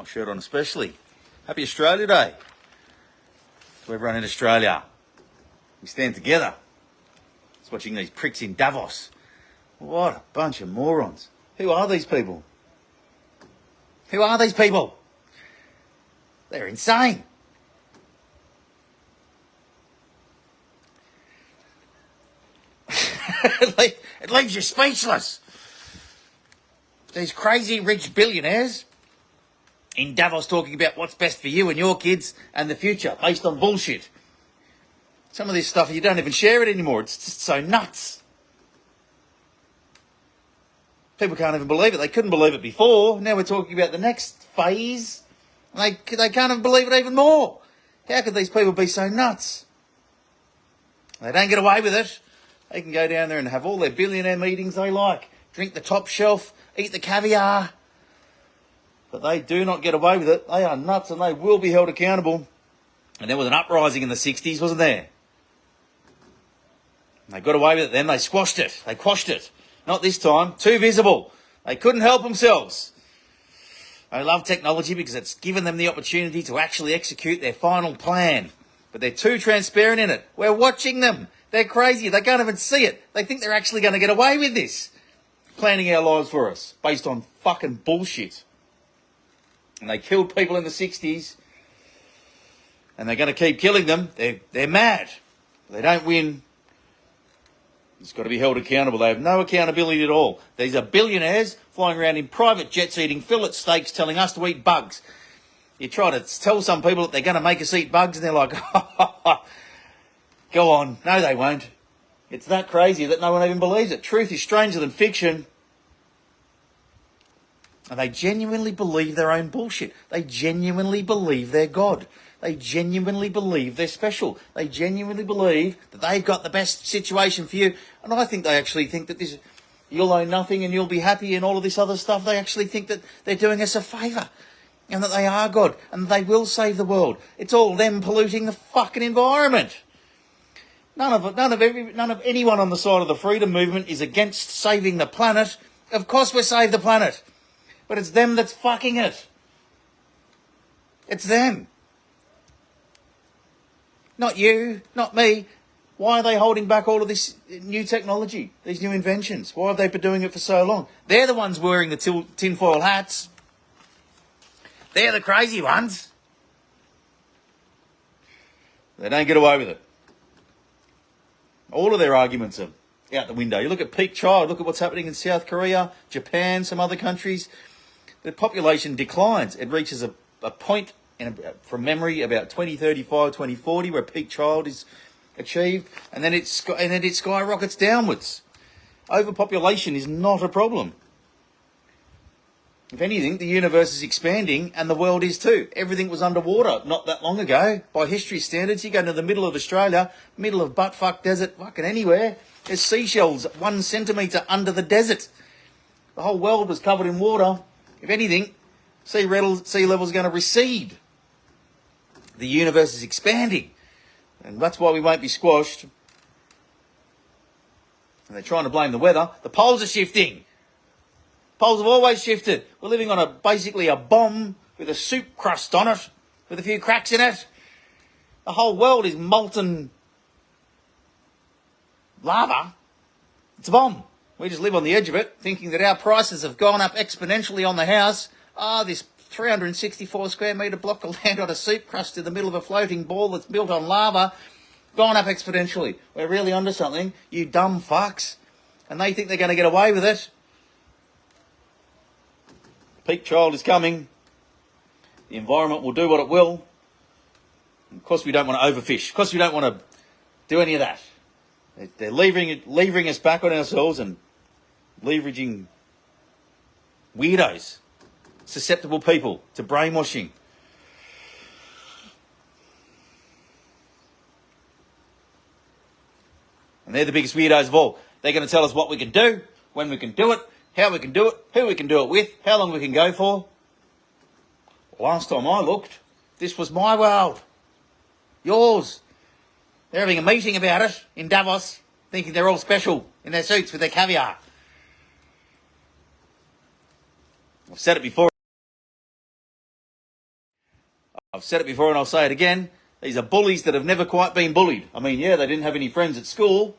my shirt on especially. Happy Australia Day to everyone in Australia. We stand together. It's watching these pricks in Davos. What a bunch of morons. Who are these people? Who are these people? They're insane. It leaves you speechless. These crazy rich billionaires in Davos talking about what's best for you and your kids and the future based on bullshit. Some of this stuff, you don't even share it anymore. It's just so nuts. People can't even believe it. They couldn't believe it before. Now we're talking about the next phase. They can't even believe it even more. How could these people be so nuts? They don't get away with it. They can go down there and have all their billionaire meetings they like. Drink the top shelf, eat the caviar. But they do not get away with it. They are nuts and they will be held accountable. And there was an uprising in the 60s, wasn't there? They got away with it then. They squashed it. They quashed it. Not this time. Too visible. They couldn't help themselves. They love technology because it's given them the opportunity to actually execute their final plan. But they're too transparent in it. We're watching them. They're crazy. They can't even see it. They think they're actually going to get away with this. Planning our lives for us based on fucking bullshit. And they killed people in the 60s. And they're going to keep killing them. They're mad. They don't win. It's got to be held accountable. They have no accountability at all. These are billionaires flying around in private jets eating fillet steaks telling us to eat bugs. You try to tell some people that they're going to make us eat bugs and they're like, go on. No, they won't. It's that crazy that no one even believes it. Truth is stranger than fiction. And they genuinely believe their own bullshit. They genuinely believe they're God. They genuinely believe they're special. They genuinely believe that they've got the best situation for you. And I think they actually think that this, you'll own nothing and you'll be happy and all of this other stuff. They actually think that they're doing us a favour. And that they are God. And they will save the world. It's all them polluting the fucking environment. None of anyone on the side of the freedom movement is against saving the planet. Of course we save the planet. But it's them that's fucking it. It's them. Not you, not me. Why are they holding back all of this new technology, these new inventions? Why have they been doing it for so long? They're the ones wearing the tinfoil hats. They're the crazy ones. They don't get away with it. All of their arguments are out the window. You look at peak child, look at what's happening in South Korea, Japan, some other countries. The population declines. It reaches a point, from memory, about 2035, 2040, where peak child is achieved, and then it skyrockets downwards. Overpopulation is not a problem. If anything, the universe is expanding, and the world is too. Everything was underwater not that long ago. By history standards, you go to the middle of Australia, middle of butt-fuck desert, fucking anywhere, there's seashells 1 centimetre under the desert. The whole world was covered in water. If anything, sea levels are going to recede. The universe is expanding. And that's why we won't be squashed. And they're trying to blame the weather. The poles are shifting. Poles have always shifted. We're living on basically a bomb with a soup crust on it, with a few cracks in it. The whole world is molten lava. It's a bomb. We just live on the edge of it, thinking that our prices have gone up exponentially on the house. This 364 square metre block of land on a soup crust in the middle of a floating ball that's built on lava, gone up exponentially. We're really onto something, you dumb fucks. And they think they're going to get away with it. Peak child is coming. The environment will do what it will. And of course we don't want to overfish. Of course we don't want to do any of that. They're levering us back on ourselves and leveraging weirdos, susceptible people to brainwashing. And they're the biggest weirdos of all. They're going to tell us what we can do, when we can do it, how we can do it, who we can do it with, how long we can go for. Last time I looked, this was my world. Yours. They're having a meeting about it in Davos, thinking they're all special in their suits with their caviar. I've said it before. I've said it before and I'll say it again. These are bullies that have never quite been bullied. I mean, yeah, they didn't have any friends at school,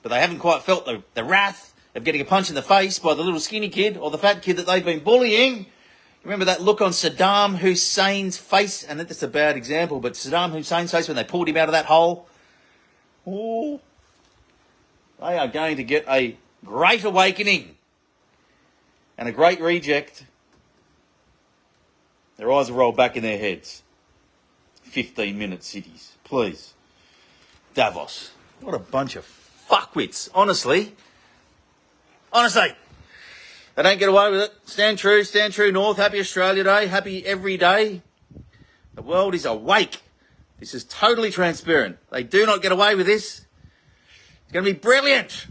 but they haven't quite felt the wrath of getting a punch in the face by the little skinny kid or the fat kid that they've been bullying. Remember that look on Saddam Hussein's face? And that's a bad example, but Saddam Hussein's face when they pulled him out of that hole. Oh, they are going to get a great awakening and a great reject. Their eyes will roll back in their heads. 15-minute cities, please. Davos. What a bunch of fuckwits, honestly. Honestly. They don't get away with it. Stand true north. Happy Australia Day. Happy every day. The world is awake. This is totally transparent. They do not get away with this. It's going to be brilliant.